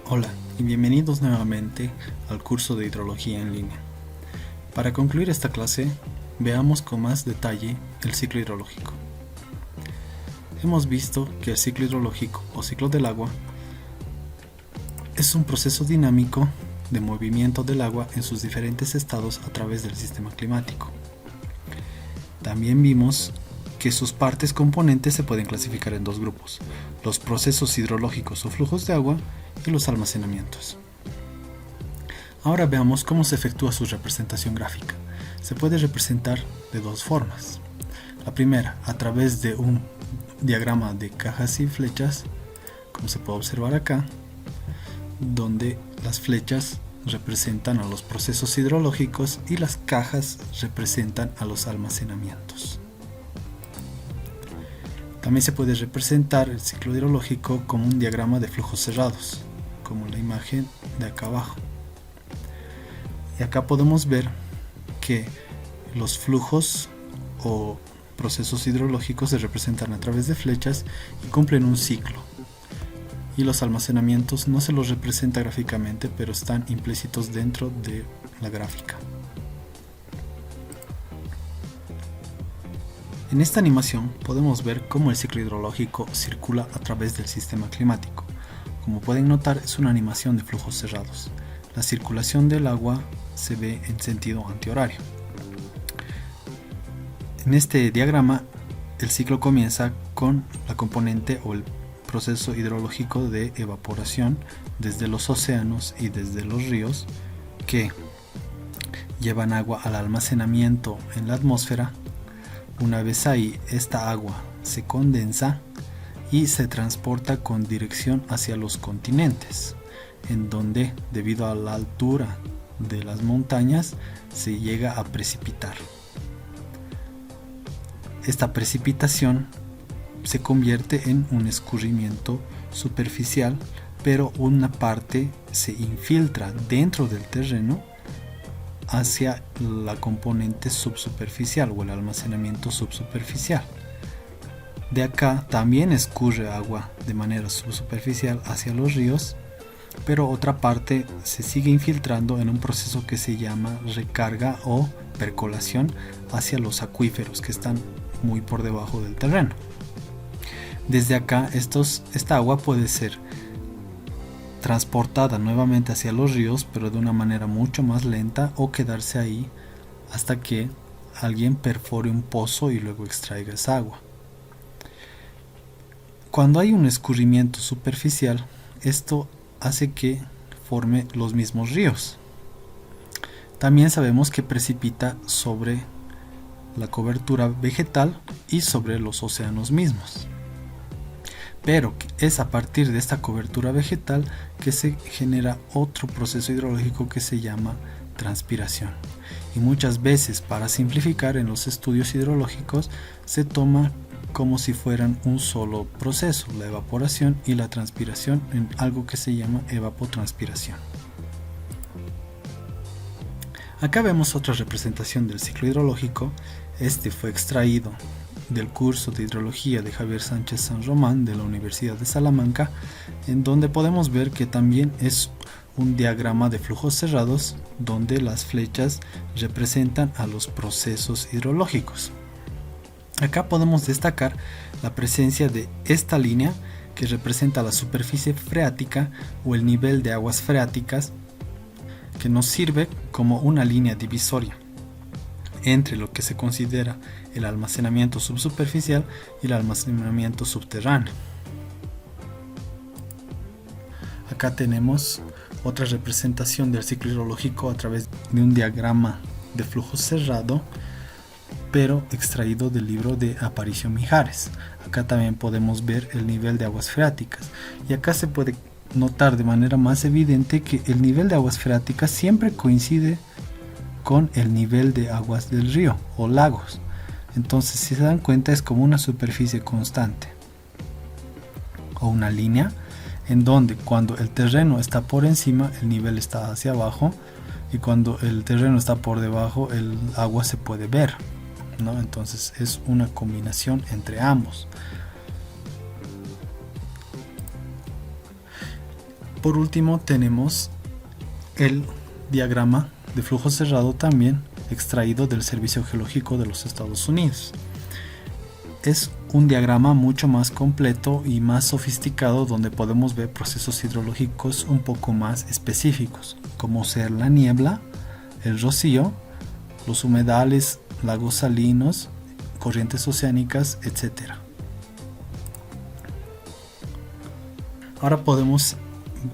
Hola y bienvenidos nuevamente al curso de hidrología en línea. Para concluir esta clase, veamos con más detalle el ciclo hidrológico. Hemos visto que el ciclo hidrológico o ciclo del agua es un proceso dinámico de movimiento del agua en sus diferentes estados a través del sistema climático. También vimos que sus partes componentes se pueden clasificar en dos grupos: los procesos hidrológicos o flujos de agua y los almacenamientos. Ahora veamos cómo se efectúa su representación gráfica. Se puede representar de dos formas. La primera, a través de un diagrama de cajas y flechas, como se puede observar acá, donde las flechas representan a los procesos hidrológicos y las cajas representan a los almacenamientos. También se puede representar el ciclo hidrológico como un diagrama de flujos cerrados, como la imagen de acá abajo. Y acá podemos ver que los flujos o procesos hidrológicos se representan a través de flechas y cumplen un ciclo. Y los almacenamientos no se los representa gráficamente, pero están implícitos dentro de la gráfica. En esta animación podemos ver cómo el ciclo hidrológico circula a través del sistema climático. Como pueden notar, es una animación de flujos cerrados. La circulación del agua se ve en sentido antihorario. En este diagrama, el ciclo comienza con la componente o el proceso hidrológico de evaporación desde los océanos y desde los ríos, que llevan agua al almacenamiento en la atmósfera. Una vez ahí, esta agua se condensa y se transporta con dirección hacia los continentes, en donde, debido a la altura de las montañas, se llega a precipitar. Esta precipitación se convierte en un escurrimiento superficial, pero una parte se infiltra dentro del terreno hacia la componente subsuperficial o el almacenamiento subsuperficial. De acá también escurre agua de manera subsuperficial hacia los ríos, pero otra parte se sigue infiltrando en un proceso que se llama recarga o percolación hacia los acuíferos que están muy por debajo del terreno. Desde acá esta agua puede ser transportada nuevamente hacia los ríos, pero de una manera mucho más lenta, o quedarse ahí hasta que alguien perfore un pozo y luego extraiga esa agua. Cuando hay un escurrimiento superficial, esto hace que forme los mismos ríos. También sabemos que precipita sobre la cobertura vegetal y sobre los océanos mismos. Pero es a partir de esta cobertura vegetal que se genera otro proceso hidrológico que se llama transpiración. Y muchas veces, para simplificar, en los estudios hidrológicos se toma como si fueran un solo proceso, la evaporación y la transpiración, en algo que se llama evapotranspiración. Acá vemos otra representación del ciclo hidrológico. Este fue extraído del curso de hidrología de Javier Sánchez San Román de la Universidad de Salamanca, en donde podemos ver que también es un diagrama de flujos cerrados donde las flechas representan a los procesos hidrológicos. Acá podemos destacar la presencia de esta línea que representa la superficie freática o el nivel de aguas freáticas, que nos sirve como una línea divisoria entre lo que se considera el almacenamiento subsuperficial y el almacenamiento subterráneo. Acá tenemos otra representación del ciclo hidrológico a través de un diagrama de flujo cerrado, pero extraído del libro de Aparicio Mijares. Acá también podemos ver el nivel de aguas freáticas, y acá se puede notar de manera más evidente que el nivel de aguas freáticas siempre coincide con el nivel de aguas del río o lagos. Entonces, si se dan cuenta, es como una superficie constante o una línea en donde cuando el terreno está por encima, el nivel está hacia abajo, y cuando el terreno está por debajo, el agua se puede ver, ¿no? Entonces es una combinación entre ambos. por último tenemos el diagrama de flujo cerrado, también extraído del Servicio Geológico de los Estados Unidos. Es un diagrama mucho más completo y más sofisticado, donde podemos ver procesos hidrológicos un poco más específicos, como ser la niebla, el rocío, los humedales, lagos salinos, corrientes oceánicas, etc. Ahora podemos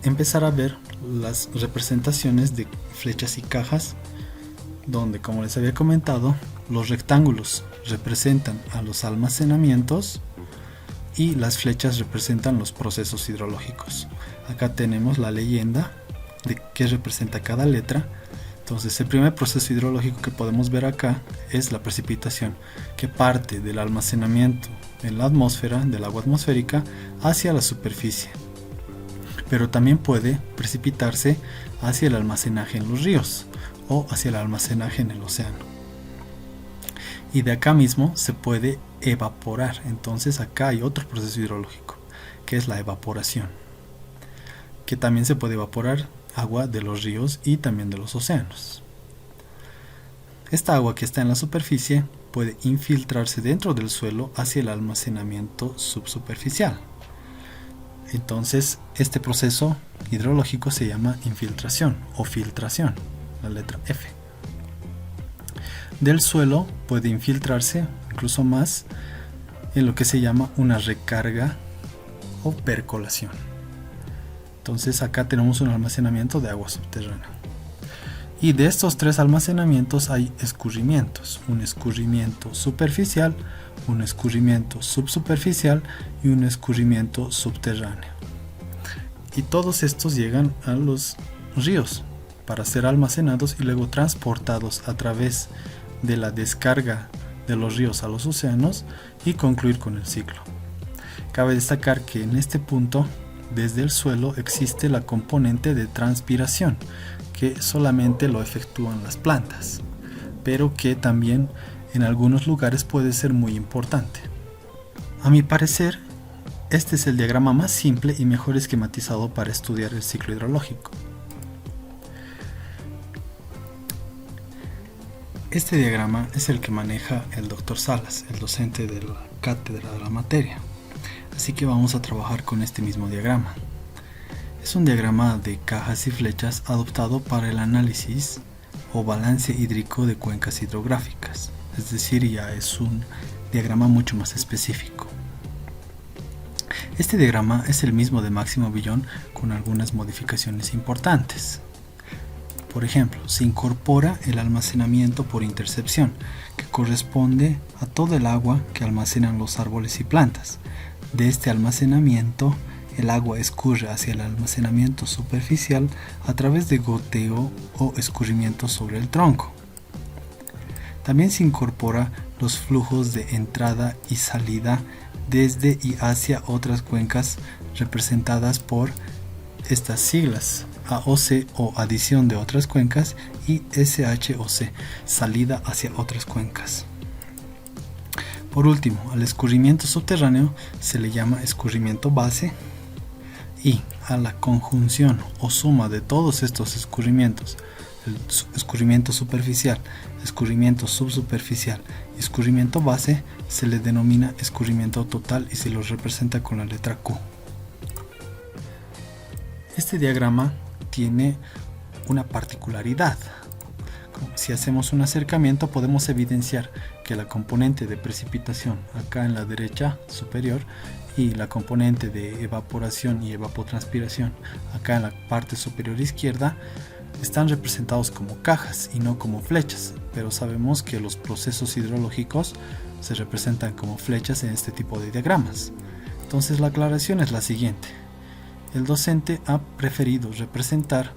empezar a ver las representaciones de flechas y cajas, donde, como les había comentado, los rectángulos representan a los almacenamientos y las flechas representan los procesos hidrológicos. Acá tenemos la leyenda de qué representa cada letra. Entonces, el primer proceso hidrológico que podemos ver acá es la precipitación, que parte del almacenamiento en la atmósfera, del agua atmosférica, hacia la superficie, pero también puede precipitarse hacia el almacenaje en los ríos o hacia el almacenaje en el océano. Y de acá mismo se puede evaporar. Entonces acá hay otro proceso hidrológico, que es la evaporación, que también se puede evaporar agua de los ríos y también de los océanos. Esta agua que está en la superficie puede infiltrarse dentro del suelo hacia el almacenamiento subsuperficial. Entonces este proceso hidrológico se llama infiltración o filtración, la letra F. Del suelo puede infiltrarse incluso más en lo que se llama una recarga o percolación. Entonces acá tenemos un almacenamiento de agua subterránea. Y de estos tres almacenamientos hay escurrimientos: un escurrimiento superficial, un escurrimiento subsuperficial y un escurrimiento subterráneo. Y todos estos llegan a los ríos para ser almacenados y luego transportados a través de la descarga de los ríos a los océanos y concluir con el ciclo. Cabe destacar que en este punto, desde el suelo, existe la componente de transpiración, que solamente lo efectúan las plantas, pero que también en algunos lugares puede ser muy importante. A mi parecer, este es el diagrama más simple y mejor esquematizado para estudiar el ciclo hidrológico. Este diagrama es el que maneja el Dr. Salas, el docente de la cátedra de la materia. Así que vamos a trabajar con este mismo diagrama. Es un diagrama de cajas y flechas adoptado para el análisis o balance hídrico de cuencas hidrográficas. Es decir, ya es un diagrama mucho más específico. Este diagrama es el mismo de Máximo Villón, con algunas modificaciones importantes. Por ejemplo, se incorpora el almacenamiento por intercepción, que corresponde a todo el agua que almacenan los árboles y plantas. De este almacenamiento, el agua escurre hacia el almacenamiento superficial a través de goteo o escurrimiento sobre el tronco. También se incorpora los flujos de entrada y salida desde y hacia otras cuencas, representadas por estas siglas: AOC o adición de otras cuencas y SHOC, salida hacia otras cuencas. Por último, al escurrimiento subterráneo se le llama escurrimiento base, y a la conjunción o suma de todos estos escurrimientos, el escurrimiento superficial, escurrimiento subsuperficial y escurrimiento base, se le denomina escurrimiento total y se lo representa con la letra Q. Este diagrama tiene una particularidad. Si hacemos un acercamiento, podemos evidenciar que la componente de precipitación acá en la derecha superior y la componente de evaporación y evapotranspiración acá en la parte superior izquierda están representados como cajas y no como flechas, pero sabemos que los procesos hidrológicos se representan como flechas en este tipo de diagramas. Entonces la aclaración es la siguiente: el docente ha preferido representar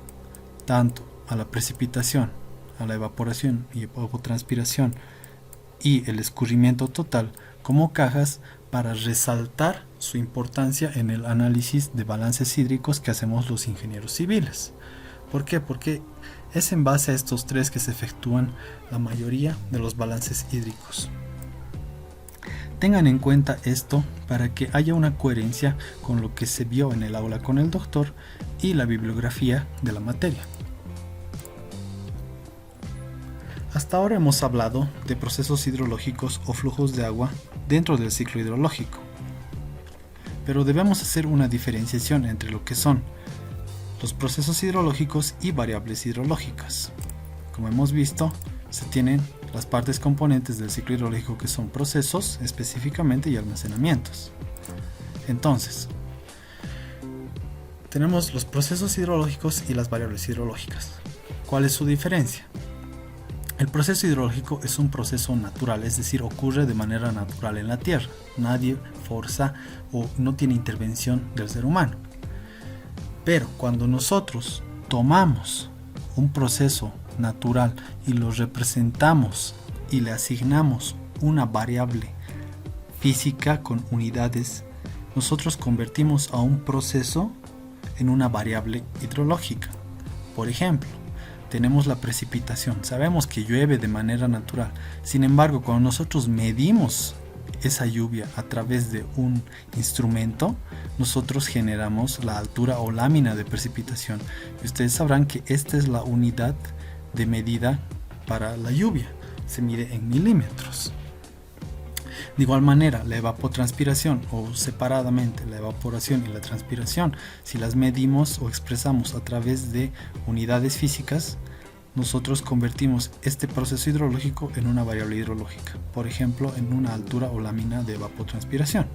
tanto a la precipitación, a la evaporación y evapotranspiración y el escurrimiento total como cajas, para resaltar su importancia en el análisis de balances hídricos que hacemos los ingenieros civiles. ¿Por qué? Porque es en base a estos tres que se efectúan la mayoría de los balances hídricos. Tengan en cuenta esto para que haya una coherencia con lo que se vio en el aula con el doctor y la bibliografía de la materia. Hasta ahora hemos hablado de procesos hidrológicos o flujos de agua dentro del ciclo hidrológico, pero debemos hacer una diferenciación entre lo que son los procesos hidrológicos y variables hidrológicas. Como hemos visto, se tienen las partes componentes del ciclo hidrológico que son procesos específicamente y almacenamientos. Entonces, tenemos los procesos hidrológicos y las variables hidrológicas. ¿Cuál es su diferencia? El proceso hidrológico es un proceso natural, es decir, ocurre de manera natural en la Tierra. Nadie forza o no tiene intervención del ser humano. Pero cuando nosotros tomamos un proceso natural y lo representamos y le asignamos una variable física con unidades, nosotros convertimos a un proceso en una variable hidrológica. Por ejemplo, tenemos la precipitación. Sabemos que llueve de manera natural. Sin embargo, cuando nosotros medimos esa lluvia a través de un instrumento, nosotros generamos la altura o lámina de precipitación. Y ustedes sabrán que esta es la unidad de medida para la lluvia. Se mide en milímetros. De igual manera, la evapotranspiración o separadamente la evaporación y la transpiración, si las medimos o expresamos a través de unidades físicas, nosotros convertimos este proceso hidrológico en una variable hidrológica, por ejemplo, en una altura o lámina de evapotranspiración.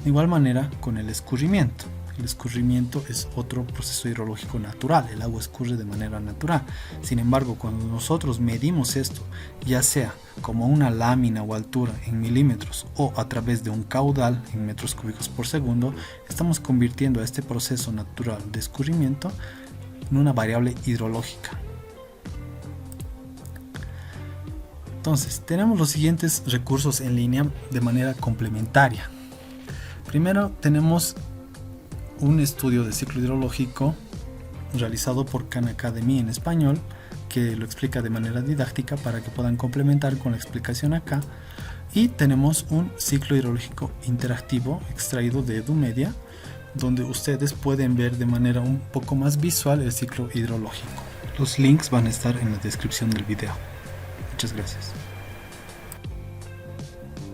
De igual manera con el escurrimiento. El escurrimiento es otro proceso hidrológico natural, el agua escurre de manera natural. Sin embargo, cuando nosotros medimos esto, ya sea como una lámina o altura en milímetros o a través de un caudal en metros cúbicos por segundo, estamos convirtiendo a este proceso natural de escurrimiento en una variable hidrológica. Entonces, tenemos los siguientes recursos en línea de manera complementaria. Primero tenemos un estudio de ciclo hidrológico realizado por Khan Academy en español, que lo explica de manera didáctica para que puedan complementar con la explicación acá. Y tenemos un ciclo hidrológico interactivo extraído de Edumedia, donde ustedes pueden ver de manera un poco más visual el ciclo hidrológico. Los links van a estar en la descripción del video. Muchas gracias.